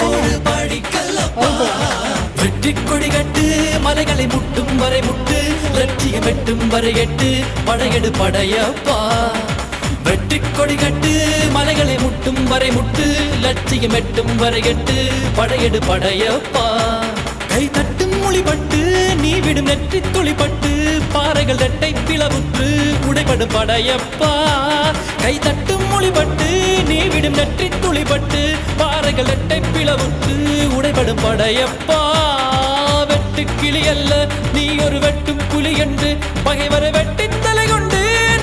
ஒரு படிக்கல்லப்பா வெற்றி கொடி கட்டு மலைகளை முட்டும் வரை முட்டு லட்சியம் எட்டும் வரை எட்டு படையெடு படையப்பா வெற்றி கொடி கட்டு மலைகளை முட்டும் வரை முட்டு லட்சியம் எட்டும் வரை எட்டு படையெடு படையப்பா கை தட்டும் மொழிபட்டு நீ விடும் நெற்றி துளிப்பட்டு பாறைகள் ரெட்டை பிளவுற்று உடைபடும் படையப்பா கை தட்டும் மொழிபட்டு நீ விடும் நெற்றி துளிப்பட்டு பாறைகள் ரெட்டை பிளவுற்று உடைபடும் படையப்பா வெட்டு கிளி அல்ல நீ ஒரு வெட்டும் புலி என்று பகைவரை வெட்டி தலை கொண்டு